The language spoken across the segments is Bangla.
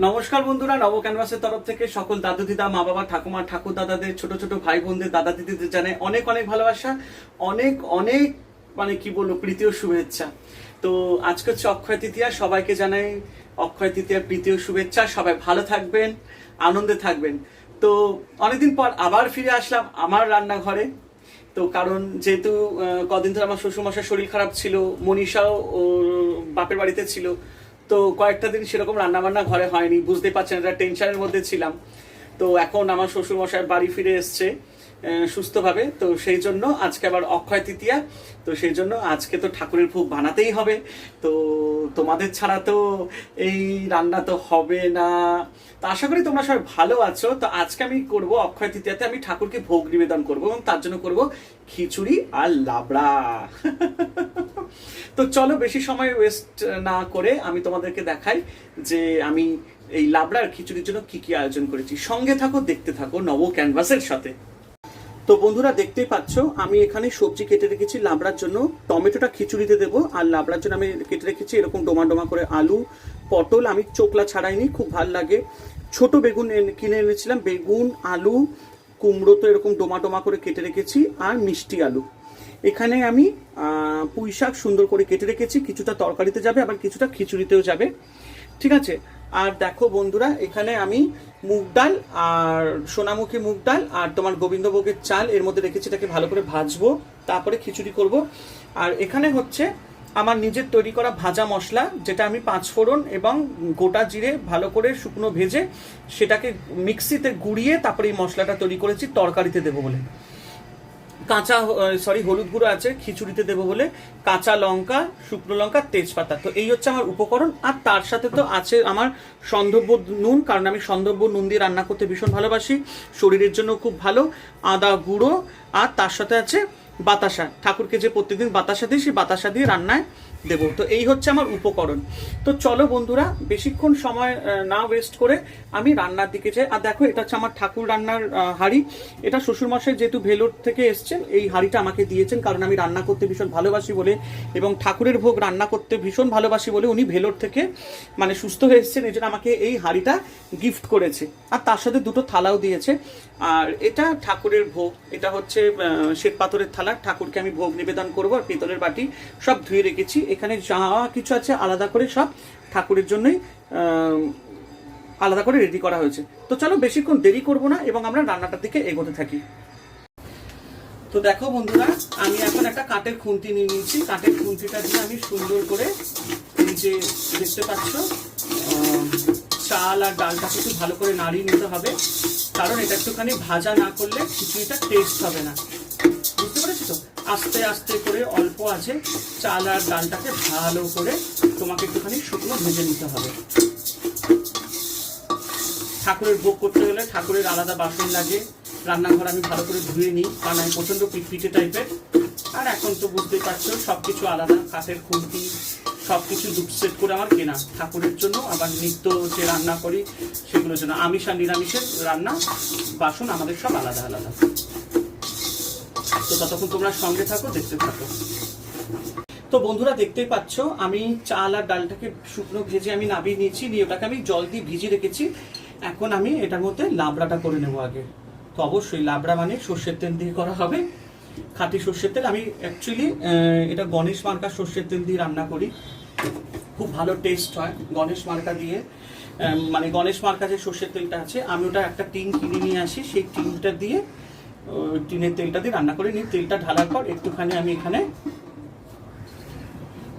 নমস্কার বন্ধুরা, নব ক্যানভাসের তরফ থেকে সকল দাদু দিদা, মা বাবা, ঠাকুমা, ঠাকুর দাদাদের, ছোট ছোট ভাই বোনদের, দাদা দিদিদের জানাই অনেক অনেক ভালোবাসা, অনেক অনেক মানে কি বলবো, প্রীতি ও শুভেচ্ছা। তো আজকে হচ্ছে অক্ষয় তৃতীয়া, সবাইকে জানাই অক্ষয় তৃতীয়ার প্রীতি ও শুভেচ্ছা। সবাই ভালো থাকবেন, আনন্দে থাকবেন। তো অনেকদিন পর আবার ফিরে আসলাম আমার রান্নাঘরে। তো কারণ যেহেতু কদিন ধরে আমার শ্বশুরমশাই শরীর খারাপ ছিল, মনীষাও ওর বাপের বাড়িতে ছিল, তো কয়েকটা দিন সেরকম রান্নাবান্না ঘরে হয়নি, বুঝতে পারছেন, একটা টেনশনের মধ্যে ছিলাম। তো এখন আমার শ্বশুরমশাই বাড়ি ফিরে এসছে সুস্থভাবে, তো সেই জন্য আজকে আবার অক্ষয় তৃতীয়া, তো সেই জন্য আজকে তো ঠাকুরের ভোগ বানাতেই হবে। তো তোমাদের ছাড়া তো এই রান্না তো হবে না। তো আশা করি তোমরা সবাই ভালো আছো। তো আজকে আমি করব অক্ষয় তৃতীয়াতে আমি ঠাকুরকে ভোগ নিবেদন করব, এবং তার জন্য করব খিচুড়ি আর লাবড়া। তো চলো বেশি সময় ওয়েস্ট না করে আমি তোমাদেরকে দেখাই যে আমি এই লাবড়ার খিচুড়ির জন্য কি কি আয়োজন করেছি। সঙ্গে থাকো, দেখতে থাকো নব ক্যানভাসের সাথে। তো বন্ধুরা দেখতেই পাচ্ছ আমি এখানে সবজি কেটে রেখেছি লাবড়ার জন্য। টমেটোটা খিচুড়িতে দেবো, আর লাবড়ার জন্য আমি কেটে রেখেছি এরকম ডোমা ডোমা করে আলু, পটল আমি চোকলা ছাড়াইনি, খুব ভালো লাগে। ছোট বেগুন কিনে এনেছিলাম, বেগুন, আলু, কুমড়ো তো এরকম ডোমা ডোমা করে কেটে রেখেছি, আর মিষ্টি আলু। এখানে আমি পুঁই শাক সুন্দর করে কেটে রেখেছি, কিছুটা তরকারিতে যাবে আবার কিছুটা খিচুড়িতেও যাবে, ঠিক আছে। আর দেখো বন্ধুরা, এখানে আমি মুগ ডাল আর সোনামুখী মুগ ডাল আর তোমার গোবিন্দভোগের চাল এর মধ্যে রেখেছি, এটাকে ভালো করে ভাজবো, তারপরে খিচুড়ি করব। আর এখানে হচ্ছে আমার নিজের তৈরি করা ভাজা মশলা, যেটা আমি পাঁচফোড়ন এবং গোটা জিরে ভালো করে শুকনো ভেজে সেটাকে মিক্সিতে গুঁড়িয়ে তারপরে এই মশলাটা তৈরি করেছি তরকারিতে দেবো বলে। কাঁচা হলুদ গুঁড়ো আছে খিচুড়িতে দেবো বলে, কাঁচা লঙ্কা, শুকনো লঙ্কা, তেজপাতা। তো এই হচ্ছে আমার উপকরণ। আর তার সাথে তো আছে আমার সন্ধব্য নুন, কারণ আমি সন্ধব্য নুন দিয়ে রান্না করতে ভীষণ ভালোবাসি, শরীরের জন্য খুব ভালো। আদা গুঁড়ো, আর তার সাথে আছে বাতাসা, ঠাকুরকে যে প্রত্যেকদিন বাতাসা দিই সেই বাতাসা দিয়ে রান্নায় দেবো। তো এই হচ্ছে আমার উপকরণ। তো চলো বন্ধুরা, বেশিক্ষণ সময় না ওয়েস্ট করে আমি রান্নার দিকে যাই। আর দেখো, এটা হচ্ছে আমার ঠাকুর রান্নার হাঁড়ি। এটা শ্বশুরমশাই যেহেতু ভেলোর থেকে এসছেন, এই হাঁড়িটা আমাকে দিয়েছেন, কারণ আমি রান্না করতে ভীষণ ভালোবাসি বলে এবং ঠাকুরের ভোগ রান্না করতে ভীষণ ভালোবাসি বলে উনি ভেলোর থেকে মানে সুস্থ হয়ে এসছেন, এই জন্য আমাকে এই হাঁড়িটা গিফট করেছে। আর তার সাথে দুটো থালাও দিয়েছে। আর এটা ঠাকুরের ভোগ, এটা হচ্ছে শ্বেত পাথরের থালা, ঠাকুরকে আমি ভোগ নিবেদন করবো। আর পিতলের বাটি সব ধুয়ে রেখেছি। এখানে যা কিছু আছে আলাদা করে সব ঠাকুরের জন্যই আলাদা করে রেডি করা হয়েছে। তো চলো বেশিক্ষণ দেরি করব না এবং আমরা রান্নাটার দিকে এগোতে থাকি। তো দেখো বন্ধুরা, আমি এখন একটা কাঠের খুন্তি নিয়ে নিয়েছি। কাঠের খুন্তিটা দিয়ে আমি সুন্দর করে এই যে দেখতে পাচ্ছ চাল আর ডালটাকে একটু ভালো করে নাড়িয়ে নিতে হবে, কারণ এটা একটুখানি ভাজা না করলে খিচুড়িটা টেস্ট হবে না, বুঝতে পেরেছি তো। আস্তে আস্তে করে অল্প আছে চাল আর ডালটাকে ভালো করে তোমাকে একটুখানি শুকনো ভেজে নিতে হবে। ঠাকুরের ভোগ করতে হলে ঠাকুরের আলাদা বাসন লাগে, রান্নাঘর আমি ভালো করে ধুয়ে নিই, কারণ আমি প্রচণ্ড পিটপিটে টাইপের। আর এখন তো বুঝতেই পারছো সব কিছু আলাদা, কাঠের খুন্তি সব কিছু সেট করে আমার কেনা ঠাকুরের জন্য, আবার নিত্য যে রান্না করি সেগুলোর জন্য। আমিষ আর নিরামিষের রান্না বাসন আমাদের সব আলাদা আলাদা। তো ততক্ষণ তোমরা সঙ্গে থাকো, দেখতে থাকো। তো বন্ধুরা দেখতেই পাচ্ছ আমি চাল আর ডালটাকে শুকনো ভেজে আমি নামিয়ে নিয়েছি, নিয়ে ওটাকে আমি জল দিয়ে ভিজিয়ে রেখেছি। এখন আমি এটার মধ্যে লাবড়াটা করে নেবো আগে। তো অবশ্যই লাবড়া মানে সর্ষের তেল দিয়ে করা হবে, খাঁটি সর্ষের তেল। আমি অ্যাকচুয়ালি এটা গণেশ মার্কা সর্ষের তেল দিয়ে রান্না করি, খুব ভালো টেস্ট হয় গণেশ মার্কা দিয়ে। মানে গণেশ মার্কা যে সর্ষের তেলটা আছে, আমি ওটা একটা টিন কিনে নিয়ে আসি, সেই টিনটা দিয়ে টিনের তেলটা দিয়ে রান্না করে নিই। তেলটা ঢালার পর একটুখানি আমি এখানে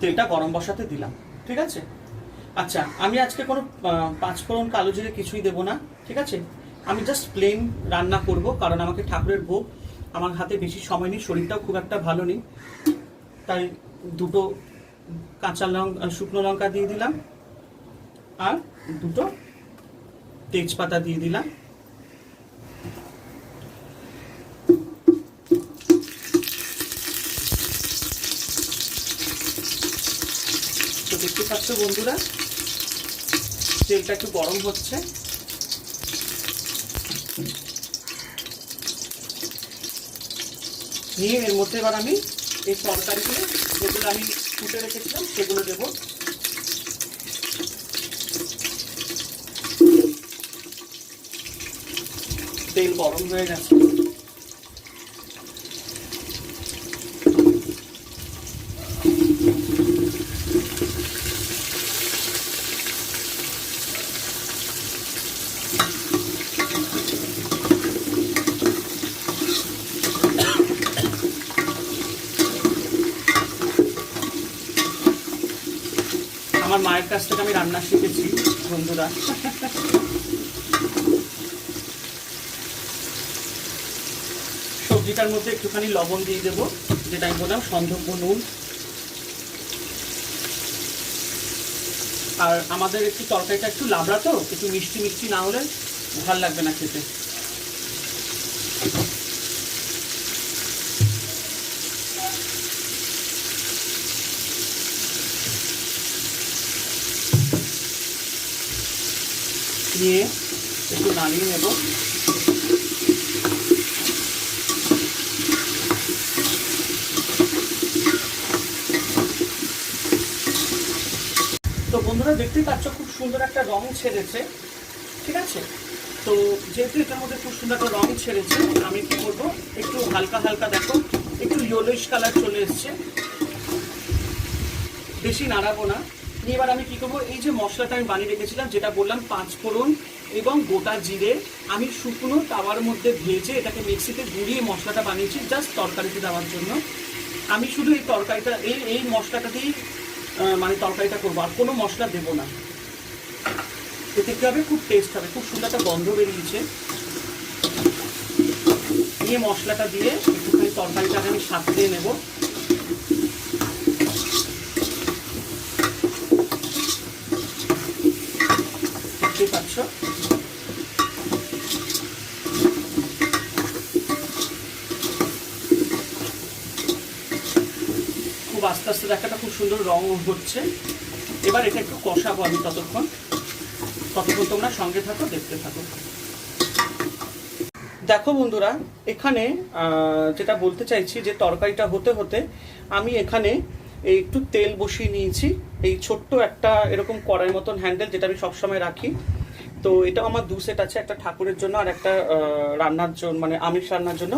তেলটা গরম বসাতে দিলাম, ঠিক আছে। আচ্ছা, আমি আজকে কোনো পাঁচফোড়ন, কালো জিরে কিছুই দেবো না, ঠিক আছে। আমি জাস্ট প্লেন রান্না করব, কারণ আমাকে ঠাকুরের ভোগ, আমার হাতে বেশি সময় নেই, শরীরটাও খুব একটা ভালো নেই, তাই দুটো কাঁচা লঙ্কা, শুকনো লঙ্কা দিয়ে দিলাম, আর দুটো তেজপাতা দিয়ে দিলাম। তো দেখতে পাচ্ছ বন্ধুরা, তেলটা একটু গরম হচ্ছে। নিয়ে এর মধ্যে এবার আমি এই তরকারিগুলো যেগুলো আমি ফুটে রেখেছিলাম সেগুলো দেবো। তেল গরম হয়ে গেছে। আমার মায়ের কাছ থেকে আমি রান্না শিখেছি বন্ধুরা। সবজিটার মধ্যে একটুখানি লবণ দিয়ে দেবো, যেটা আমি বললাম সন্ধব্য নুন। আর আমাদের একটু তরকারিটা একটু লাবড়া, তো একটু মিষ্টি মিষ্টি না হলে ভাল লাগবে না খেতে। নিয়ে একটু নাড়িয়ে নেব। তো বন্ধুরা দেখতেই পাচ্ছ খুব সুন্দর একটা রং ছেড়েছে, ঠিক আছে। তো যেহেতু এটার মধ্যে খুব সুন্দর একটা রং ছেড়েছে, আমি কি করবো, একটু হালকা হালকা দেখো একটু ইয়েলোইশ কালার চলে এসছে, বেশি নাড়াবো না। এবার আমি কি করবো, এই যে মশলাটা আমি বানিয়ে রেখেছিলাম, যেটা বললাম 5 ফোড়ন এবং গোটা জিরে, আমি শুকনো তাওয়ার মধ্যে ভেজে এটাকে মিক্সিতে গুঁড়িয়ে মশলাটা বানিয়েছি জাস্ট তরকারিতে দেওয়ার জন্য। আমি শুধু এই তরকারিটা এই মশলাটাতেই মানে তরকারিটা করবো, আর কোনো মশলা দেবো না। এতে কি হবে, খুব টেস্ট হবে, খুব সুন্দর একটা গন্ধ বেরিয়েছে। নিয়ে মশলাটা দিয়ে একটুখানি তরকারিটাকে আমি সাজিয়ে নেব। দেখতেই পাচ্ছ খুব আস্তে আস্তে দেখাটা খুব সুন্দর রং হচ্ছে। এবার এটা একটু কষাবো আমি, ততক্ষণ তোমরা সঙ্গে থাকো, দেখতে থাকো। দেখো বন্ধুরা, এখানে যেটা বলতে চাইছি, যে তরকারিটা হতে হতে আমি এখানে একটু তেল বসিয়ে নিয়েছি। এই ছোট্ট একটা এরকম কড়াই মতন হ্যান্ডেল, যেটা আমি সবসময় রাখি। তো এটা আমার 2 সেট আছে, একটা ঠাকুরের জন্য আর একটা রান্নার জন্য, মানে আমিষ রান্নার জন্য।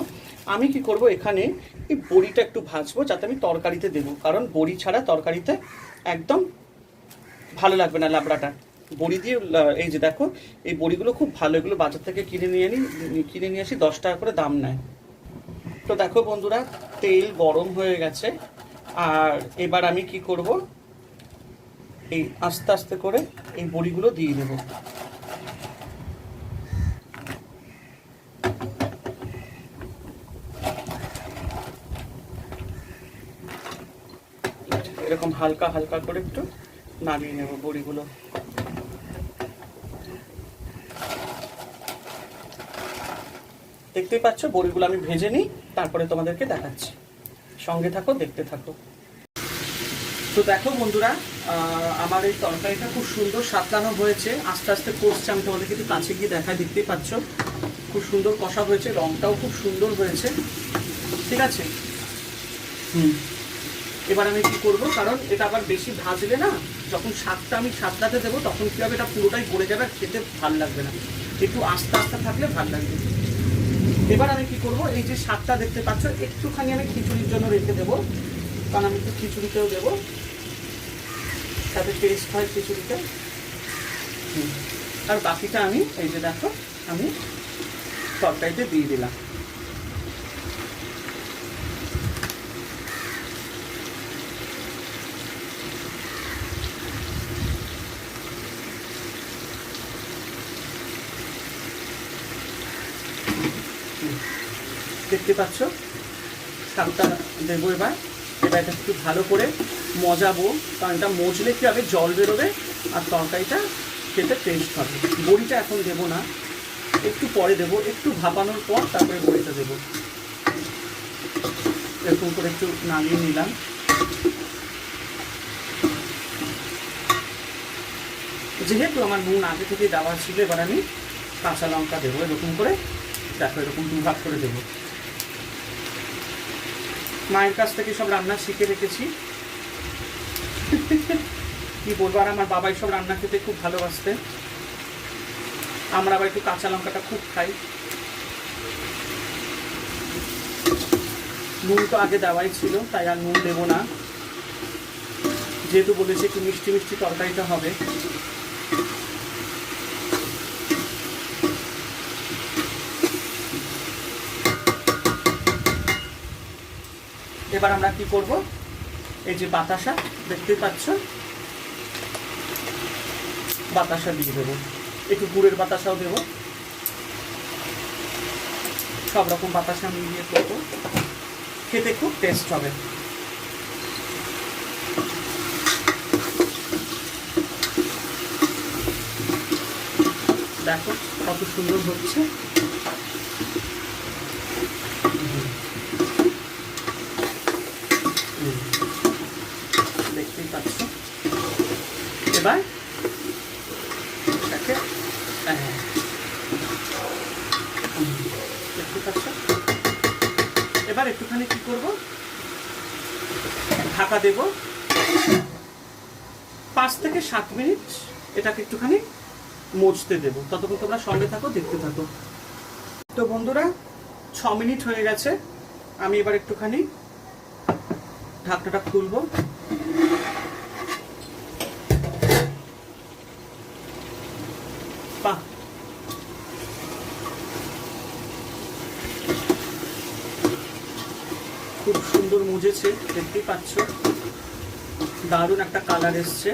আমি কি করব, এখানে এই বড়িটা একটু ভাজবো, যাতে আমি তরকারিতে দেবো, কারণ বড়ি ছাড়া তরকারিতে একদম ভালো লাগবে না লাবড়াটা। বড়ি দিয়ে, এই যে দেখো এই বড়িগুলো খুব ভালো, এগুলো বাজার থেকে কিনে নিয়ে আসি, 10 টাকা করে দাম নেয়। তো দেখো বন্ধুরা, তেল গরম হয়ে গেছে। আর এবার আমি কি করব, এই আস্তে আস্তে করে এই বড়িগুলো দিয়ে দেবো। এরকম হালকা হালকা করে একটু নামিয়ে নেব বড়িগুলো। দেখতেই পাচ্ছ বড়িগুলো আমি ভেজে নিই, তারপরে তোমাদেরকে দেখাচ্ছি, সঙ্গে থাকো, দেখতে থাকো। তো দেখো বন্ধুরা, আমার এই তরকারিটা খুব সুন্দর সাতলানো হয়েছে, আস্তে আস্তে কষছে। আমি তোমাদেরকে একটু কাছে গিয়ে দেখাই, দেখতেই পাচ্ছ খুব সুন্দর কষা হয়েছে, রংটাও খুব সুন্দর হয়েছে, ঠিক আছে। এবার আমি কি করব, কারণ এটা আবার বেশি ভাজলে না, যখন শাকটা আমি সাতলাতে দেবো, তখন কি হবে, এটা পুরোটাই গলে যাবে, খেতে ভাল লাগবে না। একটু আস্তে আস্তে থাকলে ভাল লাগবে। এবার আমি কি করব, এই যে শাকটা দেখতে পাচ্ছ, একটুখানি আমি খিচুড়ির জন্য রেখে দেবো, কারণ আমি একটু খিচুড়িতেও দেবো, তাতে টেস্ট হয় খিচুড়িতে। আর বাকিটা আমি, এই যে দেখো, আমি তরকারিতে দিয়ে দিলাম। দেখতে পাচ্ছ শাকটা দেবো। এবার এটা একটু ভালো করে মজাবো, কারণ এটা মজলে কি হবে, জল বেরোবে আর তরকারিটা খেতে টেস্ট হবে। বড়িটা এখন দেবো না, একটু পরে দেবো, একটু ভাপানোর পর তারপরে বড়িটা দেবো। এরকম করে একটু নামিয়ে নিলাম। যেহেতু আমার নুন আগে থেকে দেওয়া ছিল, এবার আমি কাঁচা লঙ্কা দেবো, এরকম করে দেখো, এরকম 2 ভাগ করে দেবো। মায়ের কাছ থেকে সব রান্না শিখে রেখেছি, কি বলবো। আর আমার বাবাই সব রান্না খেতে খুব ভালোবাসতেন। আমরা আবার একটু কাঁচা লঙ্কাটা খুব খাই। নুন তো আগে দেওয়াই ছিল, তাই আর নুন দেবো না, যেহেতু বলেছে একটু মিষ্টি মিষ্টি তরকারিটা হবে। এবার আমরা কি করব, এই যে বাতাসা দেখতে পাচ্ছ, বাতাসা দিয়ে দেবো, একটু গুড়ের বাতাসাও দেবো, সব রকম বাতাসা মিলিয়ে করবো, খেতে খুব টেস্ট হবে। দেখো কত সুন্দর হচ্ছে। দেখতেই পাচ্ছ। এবার এটাকে দেখতে পাচ্ছ, এবার একটুখানি কি করব, ঢাকা দেব 5 থেকে 7 মিনিট, এটাকে একটুখানি মজতে দেবো। ততক্ষণ তোমরা সঙ্গে থাকো, দেখতে থাকো। তো বন্ধুরা 6 মিনিট হয়ে গেছে, আমি এবার একটুখানি ঢাকনাটা খুলবো। বাহ, খুব সুন্দর মজেছে, দেখতেই পাচ্ছ, দারুণ একটা কালার এসছে।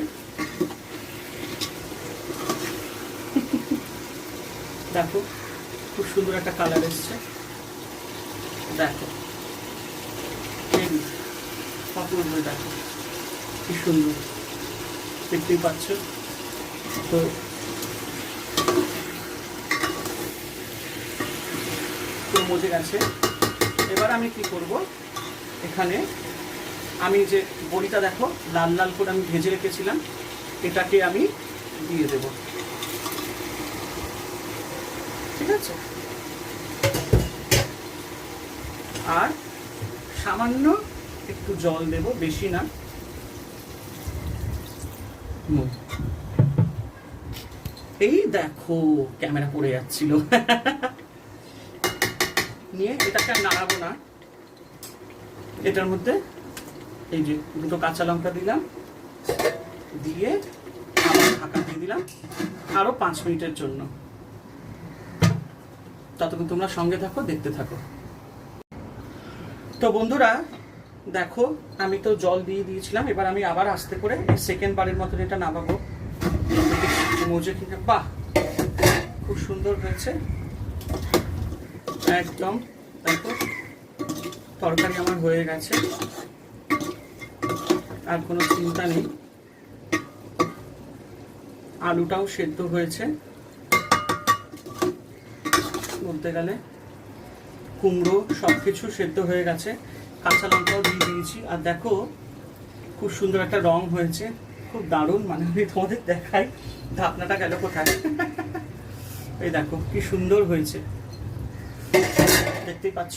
দেখো খুব সুন্দর একটা কালার এসছে, দেখো অপূর্ব, দেখো কি সুন্দর, দেখতেই পাচ্ছ। তো মজে গেছে। এবার আমি কি করব, এখানে আমি যে বড়িটা দেখো লাল লাল করে আমি ভেজে রেখেছিলাম, এটাকে আমি দিয়ে দেব, ঠিক আছে। আর সামান্য একটু জল দেব, বেশি না। এই দেখো ক্যামেরা পড়ে যাচ্ছিল। নিয়ে এটাকে আর নাড়াবো না, এটার মধ্যে এই যে 2টো কাঁচা লঙ্কা দিলাম, দিয়ে আবার ঢাকা দিয়ে দিলাম আরো 5 মিনিটের জন্য। ততক্ষণ তোমরা সঙ্গে থাকো, দেখতে থাকো। তো বন্ধুরা দেখো, আমি তো জল দিয়ে দিয়েছিলাম, এবার আমি আবার আস্তে করে সেকেন্ড বারের মতন এটা নামাবো। মজে কিনা, বাহ খুব সুন্দর হয়েছে একদম। দেখো তরকারি আমার হয়ে গেছে, আর কোনো চিন্তা নেই। আলুটাও সেদ্ধ হয়েছে, বলতে গেলে কুমড়ো সবকিছু সেদ্ধ হয়ে গেছে, কাঁচা লঙ্কাও দিয়ে দিয়েছি। আর দেখো খুব সুন্দর একটা রং হয়েছে, খুব দারুণ। মানে আমি তোমাদের দেখাই, ঢাকনাটা গেল কোথায়, এই দেখো কি সুন্দর হয়েছে, দেখতেই পাচ্ছ।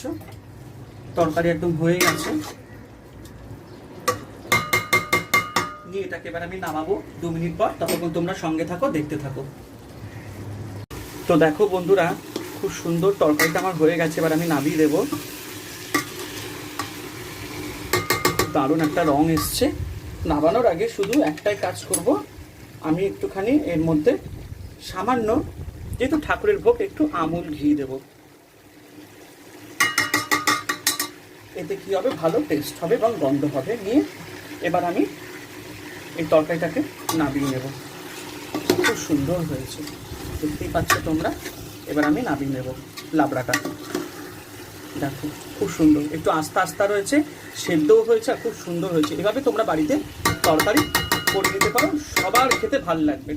তরকারি একদম হয়ে গেছে, নিয়ে এটাকে এবার আমি নামাবো 2 মিনিট পর। ততক্ষণ তোমরা সঙ্গে থাকো, দেখতে থাকো। তো দেখো বন্ধুরা, খুব সুন্দর তরকারিটা আমার হয়ে গেছে, এবার আমি নামিয়ে দেবো। দারুণ একটা রং এসছে। নামানোর আগে শুধু একটাই কাজ করব, আমি একটুখানি এর মধ্যে সামান্য, যেহেতু ঠাকুরের ভোগ, একটু আমুল ঘি দেব। এতে কি হবে, ভালো টেস্ট হবে এবং গন্ধ হবে। নিয়ে এবার আমি এই তরকারিটাকে নামিয়ে নেব। খুব সুন্দর হয়েছে, দেখতেই পাচ্ছ তোমরা। এবার আমি নামিয়ে নেব লাবড়াটা। দেখো খুব সুন্দর, একটু আস্তে আস্তে রয়েছে, সেদ্ধও হয়েছে আর খুব সুন্দর হয়েছে। এভাবে তোমরা বাড়িতে তরকারি করে নিতে পারো, সবার খেতে ভালো লাগবে।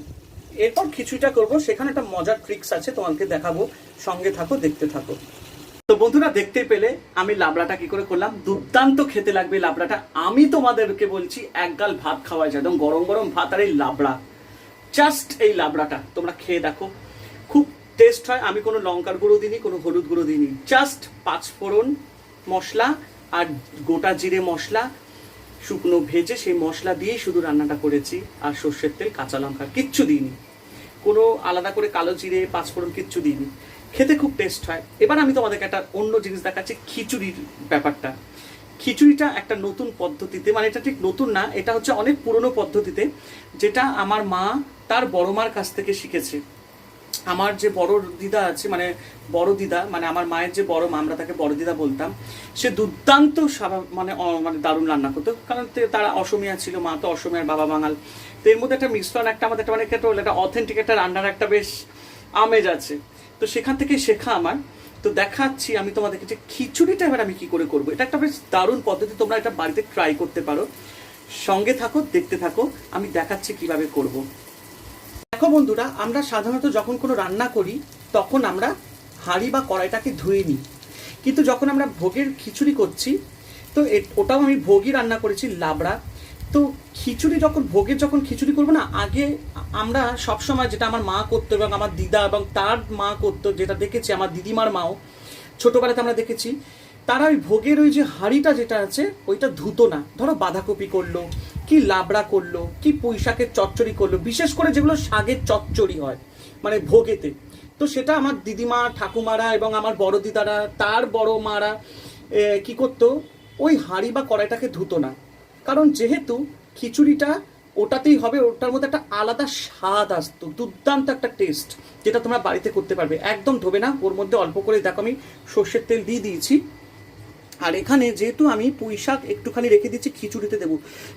এরপর খিচুড়িটা করব, সেখানে একটা মজার ট্রিক্স আছে, তোমাকে দেখাবো, সঙ্গে থাকো, দেখতে থাকো। তো বন্ধুরা দেখতে পেলে আমি লাবড়াটা কি করে করলাম, দুর্দান্ত খেতে লাগবে লাবড়াটা। আমি তোমাদেরকে বলছি, এক গাল ভাত খাওয়া যায়, একদম গরম গরম ভাত আর এই লাবড়া, জাস্ট এই লাবড়াটা তোমরা খেয়ে দেখো, খুব টেস্ট হয়। আমি কোনো লঙ্কার গুঁড়ো দিইনি, কোনো হলুদ গুঁড়ো দিইনি, জাস্ট 5 ফোড়ন মশলা আর গোটা জিরে মশলা শুকনো ভেজে সেই মশলা দিয়েই শুধু রান্নাটা করেছি। আর সর্ষের তেল, কাঁচা লঙ্কা, কিচ্ছু দিইনি, কোনো আলাদা করে কালো জিরে 5 ফোড়ন কিচ্ছু দিইনি। খেতে খুব টেস্ট হয়। এবার আমি তোমাদেরকে একটা অন্য জিনিস দেখাচ্ছি, খিচুড়ির ব্যাপারটা। খিচুড়িটা একটা নতুন পদ্ধতিতে, মানে এটা ঠিক নতুন না, এটা হচ্ছে অনেক পুরনো পদ্ধতিতে, যেটা আমার মা তার বড় মার কাছ থেকে শিখেছে। আমার যে বড় দিদা আছে, মানে বড় দিদা, মানে আমার মায়ের যে বড় মা, আমরা তাকে বড় দিদা বলতাম, সে দুর্দান্ত মানে মানে দারুণ রান্না করতো। কারণ তারা অসমিয়া ছিল, মা তো অসমিয়ার, বাবা বাঙাল। তো এর মধ্যে একটা মিশ্রণ, একটা আমাদের একটা মানে একটা অথেন্টিক একটা রান্নার একটা বেশ আমেজ আছে। তো সেখান থেকে শেখা আমার। তো দেখাচ্ছি আমি তোমাদেরকে যে খিচুড়িটা এবার আমি কি করে করবো। এটা একটা বেশ দারুণ পদ্ধতি, তোমরা এটা বাড়িতে ট্রাই করতে পারো। সঙ্গে থাকো, দেখতে থাকো, আমি দেখাচ্ছি কিভাবে করব। দেখো বন্ধুরা, আমরা সাধারণত যখন কোনো রান্না করি তখন আমরা হাঁড়ি বা কড়াইটাকে ধুয়ে নিই, কিন্তু যখন আমরা ভোগের খিচুড়ি করছি, তো ওটাও আমি ভোগই রান্না করেছি, লাবড়া। তো খিচুড়ি যখন খিচুড়ি করবো না, আগে আমরা সবসময় যেটা আমার মা করতো এবং আমার দিদা এবং তার মা করতো, যেটা দেখেছি আমার দিদিমার মাও ছোটোবেলাতে আমরা দেখেছি, তারা ওই ভোগের ওই যে হাঁড়িটা যেটা আছে ওইটা ধুতো না। ধরো বাঁধাকপি করলো, কি লাবড়া করলো, কি পুঁই শাকের চচ্চড়ি করলো, বিশেষ করে যেগুলো শাকের চচ্চড়ি হয় মানে ভোগেতে, তো সেটা আমার দিদিমা, ঠাকুমারা এবং আমার বড় দিদারা, তার বড় মারা কি করতো, ওই হাঁড়ি বা কড়াইটাকে ধুতো না। কারণ যেহেতু খিচুড়িটা ওটাতেই হবে, ওটার মধ্যে একটা আলাদা স্বাদ আসতো, দুর্দান্ত একটা টেস্ট, যেটা তোমরা বাড়িতে করতে পারবে। একদম ধোবে না, ওর মধ্যে অল্প করে দেখো আমি সর্ষের তেল দিয়ে দিয়েছি। আর এখানে যেহেতু আমি পুঁই শাক একটুখানি রেখে দিচ্ছি খিচুড়িতে দেবো,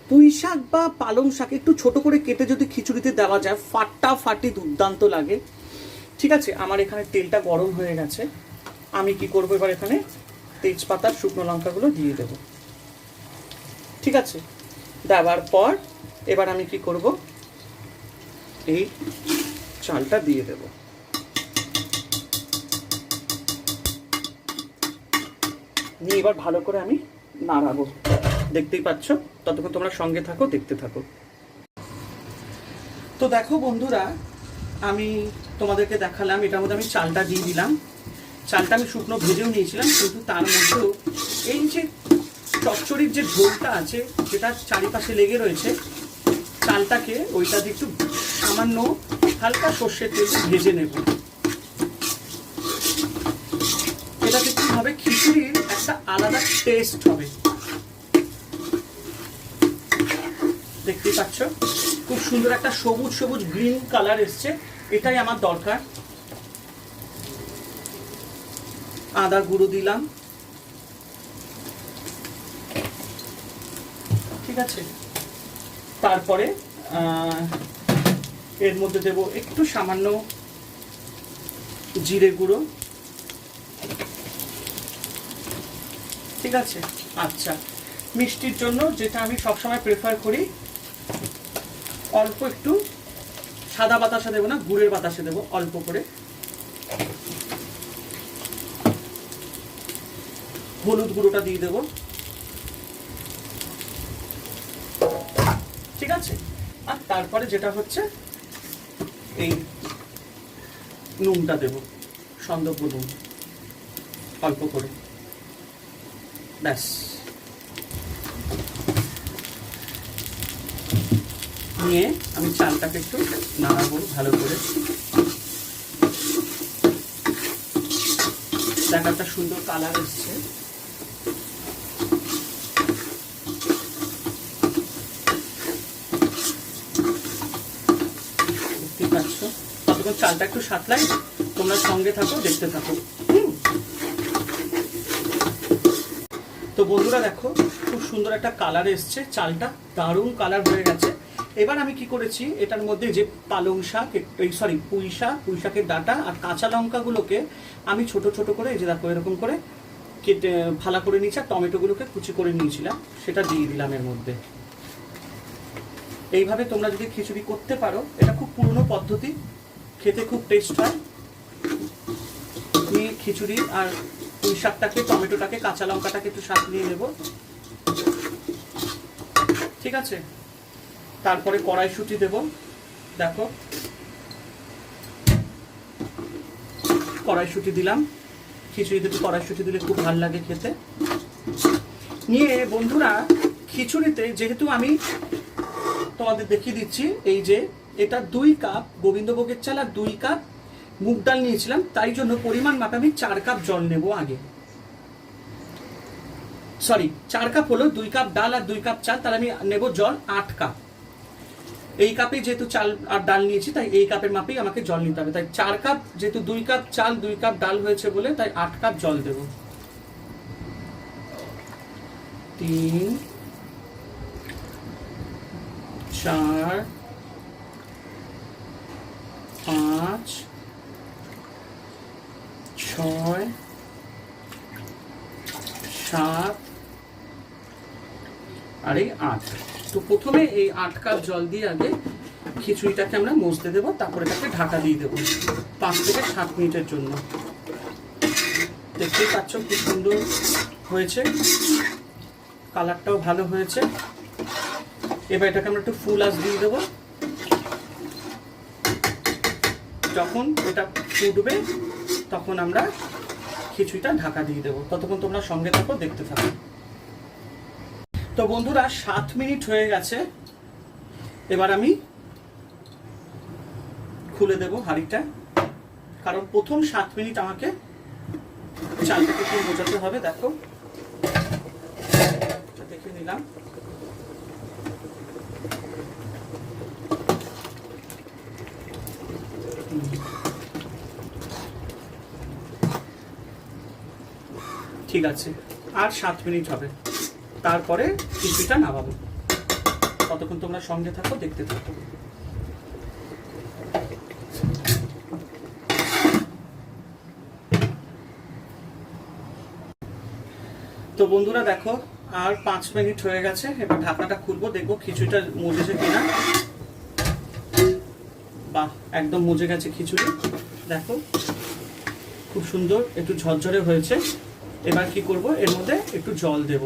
পুঁই শাক বা পালং শাক একটু ছোট করে কেটে যদি খিচুড়িতে দেওয়া যায়, ফাটাফাটি দুর্দান্ত লাগে। ঠিক আছে, আমার এখানে তেলটা গরম হয়ে গেছে। আমি কি করবো, এবার এখানে তেজপাতার শুকনো লঙ্কাগুলো দিয়ে দেবো। ঠিক আছে, দেওয়ার পর এবার আমি কি করব, এই চালটা দিয়ে দেব। নিয়ে এবার ভালো করে আমি নাড়াবো। দেখতেই পাচ্ছ, ততক্ষণ তোমরা সঙ্গে থাকো, দেখতে থাকো। তো দেখো বন্ধুরা, আমি তোমাদেরকে দেখালাম, এটার মধ্যে আমি চালটা দিয়ে দিলাম। চালটা আমি শুকনো ভেজেও নিয়েছিলাম, কিন্তু তার মধ্যেও এই যে চচ্চড়ির যে ঝোলটা আছে, যেটা চারিপাশে লেগে রয়েছে, চালটাকে ওইটা দিয়ে একটু সামান্য হালকা সর্ষের তেল ভেজে নেব। এটাতে কি হবে, খিচুড়ির একটা আলাদা টেস্ট হবে। দেখতেই পাচ্ছ, খুব সুন্দর একটা সবুজ সবুজ গ্রিন কালার এসছে, এটাই আমার দরকার। আদা গুঁড়ো দিলাম, ঠিক আছে। তারপরে এর মধ্যে দেব একটু সামান্য জিরে গুঁড়ো, ঠিক আছে। আচ্ছা, মিষ্টির জন্য যেটা আমি সবসময় প্রেফার করি, অল্প একটু সাদা বাতাসা দেবো না, গুড়ের বাতাসা দেবো অল্প করে। হলুদ গুঁড়োটা দিয়ে দেবো, ঠিক আছে। আর তারপরে যেটা হচ্ছে, এই নুনটা দেব, সন্দর্ভ নুন অল্প করে, ব্যাস। নিয়ে আমি চালটাকে একটু নাড়াবো ভালো করে। দেখা একটা সুন্দর কালার এসছে। দেখতেই পাচ্ছ, ততক্ষণ চালটা একটু সাঁতলাই, তোমরা সঙ্গে থাকো, দেখতে থাকো। তো বন্ধুরা দেখো, খুব সুন্দর একটা কালার এসছে, চালটা দারুণ কালার হয়ে গেছে। এবার আমি কি করেছি, এটার মধ্যে যে পালং শাক, পুঁই শাকের ডাঁটা আর কাঁচা লঙ্কাগুলোকে আমি ছোট ছোট করে, এই যে দেখো এরকম করে কেটে ভালো করে নিয়েছি, আর টমেটোগুলোকে কুচি করে নিয়েছিলাম, সেটা দিয়ে দিলাম এর মধ্যে। এইভাবে তোমরা যদি খিচুড়ি করতে পারো, এটা খুব পুরনো পদ্ধতি, খেতে খুব টেস্ট হয়। নিয়ে খিচুড়ি আর পুঁই শাকটাকে, টমেটোটাকে, কাঁচা লঙ্কাটাকে একটু সাথে নিয়ে নেব, ঠিক আছে। তারপরে কড়াইশুঁটি দেব, দেখো কড়াইশুঁটি দিলাম। খিচুড়িতে একটু কড়াইশুঁটি দিলে খুব ভালো লাগে খেতে। নিয়ে বন্ধুরা, খিচুড়িতে যেহেতু আমি তোমাদের দেখিয়ে দিচ্ছি, এই যে এটা 2 কাপ গোবিন্দভোগের চাল আর 2 কাপ মুগ ডাল নিয়েছিলাম, তাই জন্য পরিমাণ মাপে আমি 4 কাপ জল নেব আগে। সরি, 4 কাপ হলো 2 কাপ ডাল আর 2 কাপ চাল, তাহলে আমি নেব জল 8 কাপ। এই কাপে যেহেতু চাল আর ডাল নিয়েছি, তাই এই কাপের মাপেই আমাকে জল নিতে হবে। তাই 4 কাপ, যেহেতু 2 কাপ চাল 2 কাপ ডাল হয়েছে বলে, তাই 8 কাপ জল দেব। 3 4 5 6 7 আর এই 8। তো প্রথমে এই 8 কাপ জল দিয়ে আগে খিচুড়িটাকে আমরা মজতে দেবো, তারপরে এটাকে ঢাকা দিয়ে দেবো 5 থেকে 7 মিনিটের জন্য। দেখতেই পাচ্ছ কি সুন্দর হয়েছে, কালারটাও ভালো হয়েছে। এবার এটাকে আমরা একটু ফুল আঁচ দিয়ে দেবো। যখন এটা ফুটবে তখন আমরা খিচুড়িটা ঢাকা দিয়ে দেবো। ততক্ষণ তোমরা সঙ্গে থাকো, দেখতে থাকো। তো বন্ধুরা 7 মিনিট হয়ে গেছে। এবার আমি খুলে দেব হাঁড়িটা, কারণ প্রথম 7 মিনিট আমাকে চালটাকে একটু বোঝাতে হবে। দেখো, দেখে নিলাম। ঠিক আছে, আর 7 মিনিট হবে, তারপরে খিচুড়িটা নামাবো। ততক্ষণ তোমরা সঙ্গে থাকো, দেখতে থাকো। তো বন্ধুরা দেখো, আর 5 মিনিট হয়ে গেছে। এবার ঢাকনাটা খুলবো, দেখবো খিচুড়িটা মজেছে কিনা। বাহ, একদম মজে গেছে খিচুড়ি। দেখো খুব সুন্দর, একটু ঝরঝরে হয়েছে। এবার কি করব, এর মধ্যে একটু জল দেব।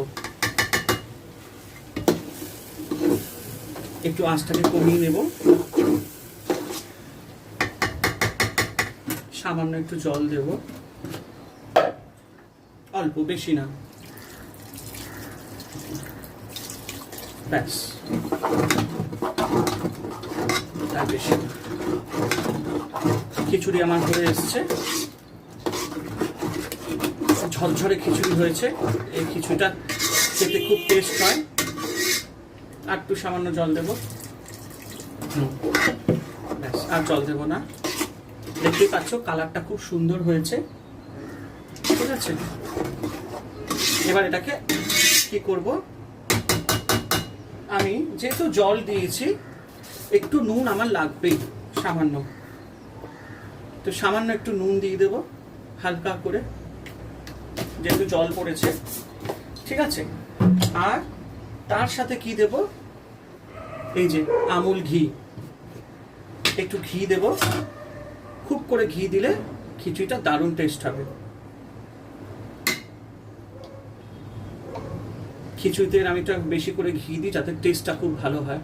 একটু আঁচটাকে কমিয়ে নেব, সামান্য একটু জল দেব, অল্প, বেশি না। ব্যাস, তার বেশি না। খিচুড়ি আমার হয়ে এসছে, ঝরঝরে খিচুড়ি হয়েছে। এই খিচুড়িটা খেতে খুব টেস্ট হয়। আর একটু সামান্য জল দেব, ব্যাস, আর জল দেব না। দেখতেই পাচ্ছ কালারটা খুব সুন্দর হয়েছে, ঠিক আছে। এবার এটাকে কি করব, আমি যেহেতু জল দিয়েছি, একটু নুন আমার লাগবেই, সামান্য। তো সামান্য একটু নুন দিয়ে দেব, হালকা করে, যেহেতু জল পড়েছে, ঠিক আছে। আর তার সাথে কি দেব, এই যে আমুল ঘি, একটু ঘি দেব। খুব করে ঘি দিলে খিচুড়িটা দারুণ টেস্ট হবে। খিচুড়িতে আমি একটু বেশি করে ঘি দিই, যাতে টেস্টটা খুব ভালো হয়।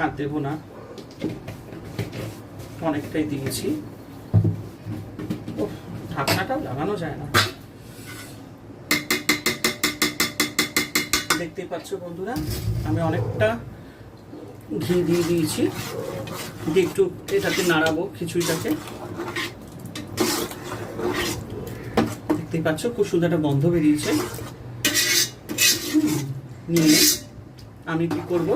আর দেব না, অনেকটাই দিয়েছি। ঢাকনাটাও লাগানো যায় না। দেখতেই পাচ্ছ বন্ধুরা, আমি অনেকটা ঘি দিয়ে দিয়েছি। দিয়ে একটু এটাকে নাড়াবো, খিচুড়িটাকে। দেখতেই পাচ্ছ খুব সুন্দর একটা গন্ধ বেরিয়েছে। নিয়ে আমি কি করব,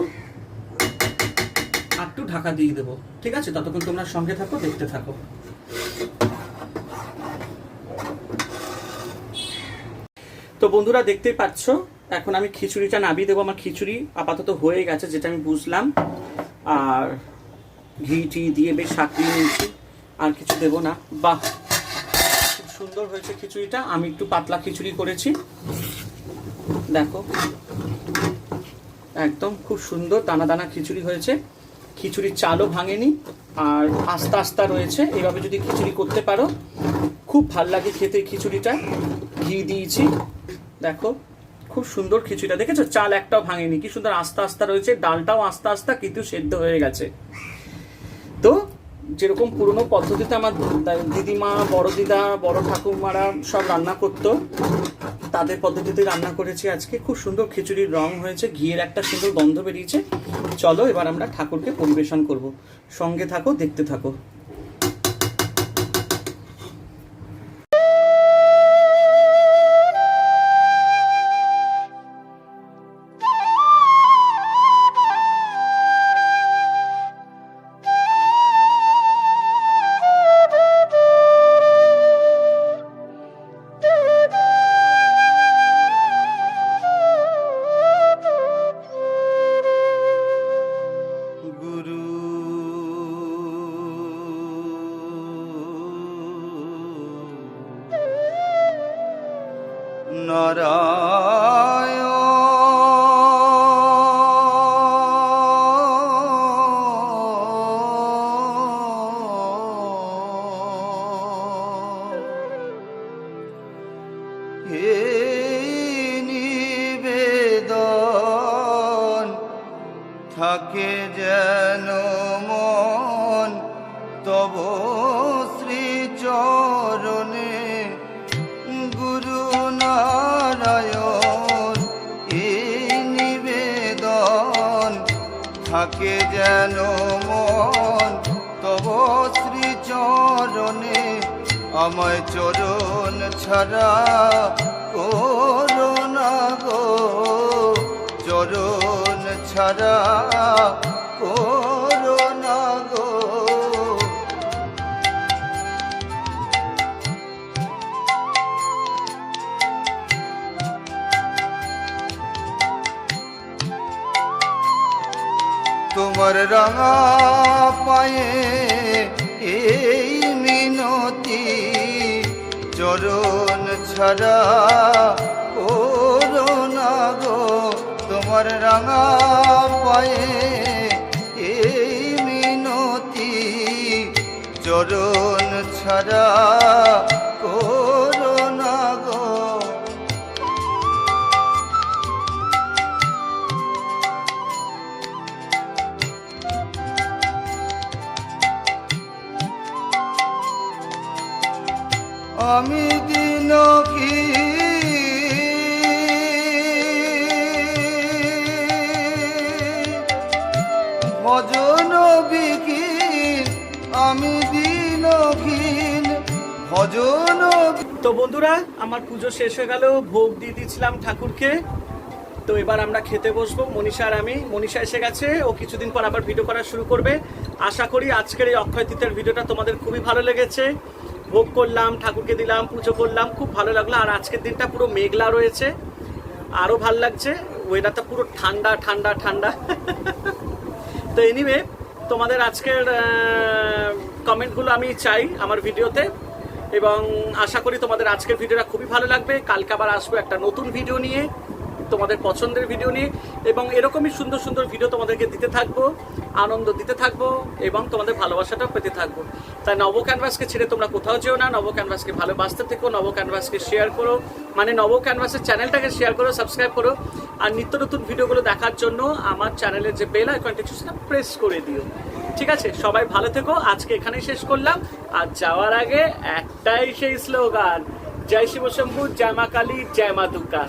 আর একটু ঢাকা দিয়ে দেবো, ঠিক আছে। ততক্ষণ তোমরা সঙ্গে থাকো, দেখতে থাকো। তো বন্ধুরা দেখতেই পাচ্ছ, এখন আমি খিচুড়িটা নামিয়ে দেবো। আমার খিচুড়ি আপাতত হয়ে গেছে, যেটা আমি বুঝলাম। আর ঘি টি দিয়ে বেশ সাকিয়ে নিয়েছি, আর কিছু দেবো না। বাহ, খুব সুন্দর হয়েছে খিচুড়িটা। আমি একটু পাতলা খিচুড়ি করেছি, দেখো, একদম খুব সুন্দর দানা দানা খিচুড়ি হয়েছে। খিচুড়ির চালও ভাঙেনি, আর আস্তা আস্তা রয়েছে। এভাবে যদি খিচুড়ি করতে পারো, খুব ভাল লাগে খেতে খিচুড়িটা। ঘি দিয়েছি, দেখো খুব সুন্দর খিচুড়িটা, দেখেছো? চাল একটাও ভাঙেনি, কি সুন্দর আস্তা আস্তা রয়েছে। ডালটাও আস্তা আস্তা, কিন্তু সেদ্ধ হয়ে গেছে। তো যেরকম পুরনো পদ্ধতিতে আমার দিদিমা, বড় দিদা, বড় ঠাকুমারা সব রান্না করতো, তাদের পদ্ধতিতে রান্না করেছি আজকে। খুব সুন্দর খিচুড়ির রং হয়েছে, ঘিয়ের একটা সুন্দর গন্ধ বেরিয়েছে। চলো এবার আমরা ঠাকুরকে পরিবেশন করব, সঙ্গে থাকো, দেখতে থাকো। নিবেদন থাকে যেন মন তব শ্রীচরণে গুরু নারায়ণ। এই নিবেদন থাকে যেন মন তব শ্রীচরণে। আমায় চরণ ছাড়া করোনা গো, চরণ ছাড়া করোনা গো। তোমার রাঙা পায়ে এই মিনতি, চরণ ছাড়া করোনা গো। তোমার রাঙা পায়ে এই মিনতি, চরণ ছাড়া করোনা গো। আমি দিনকি ভজন বিহীন, আমি দিনহীন ভজন। তো বন্ধুরা, আমার পুজো শেষ হয়ে গেল, ভোগ দিয়ে দিয়েছিলাম ঠাকুরকে। তো এবার আমরা খেতে বসবো, মনীষা আর আমি। মনীষা এসে গেছে, ও কিছুদিন পর আবার ভিডিও করা শুরু করবে। আশা করি আজকের এই অক্ষয় তৃতীয়ার ভিডিওটা তোমাদের খুবই ভালো লেগেছে। ভোগ করলাম, ঠাকুরকে দিলাম, পুজো করলাম, খুব ভালো লাগলো। আর আজকের দিনটা পুরো মেঘলা রয়েছে, আরও ভালো লাগছে। ওয়েদারটা পুরো ঠান্ডা ঠান্ডা ঠান্ডা। তো এনিওয়ে, তোমাদের আজকের কমেন্টগুলো আমি চাই আমার ভিডিওতে, এবং আশা করি তোমাদের আজকের ভিডিওটা খুবই ভালো লাগবে। কালকে আবার আসবো একটা নতুন ভিডিও নিয়ে, তোমাদের পছন্দের ভিডিও নিয়ে, এবং এরকমই সুন্দর সুন্দর ভিডিও তোমাদেরকে দিতে থাকবো, আনন্দ দিতে থাকবো, এবং তোমাদের ভালোবাসাটাও পেতে থাকবো। তাই নব ক্যানভাসকে ছেড়ে তোমরা কোথাও যেও না। নব ক্যানভাসকে ভালোবাসতে থেকো, নব ক্যানভাসকে শেয়ার করো, মানে নব ক্যানভাসের চ্যানেলটাকে শেয়ার করো, সাবস্ক্রাইব করো। আর নিত্য নতুন ভিডিওগুলো দেখার জন্য আমার চ্যানেলের যে বেল আইকনটি সেটা প্রেস করে দিও। ঠিক আছে, সবাই ভালো থেকো। আজকে এখানেই শেষ করলাম। আর যাওয়ার আগে একটাই সেই স্লোগান, জয় শিব শম্ভু, জয় মা কালী, জয় মা দুর্গা।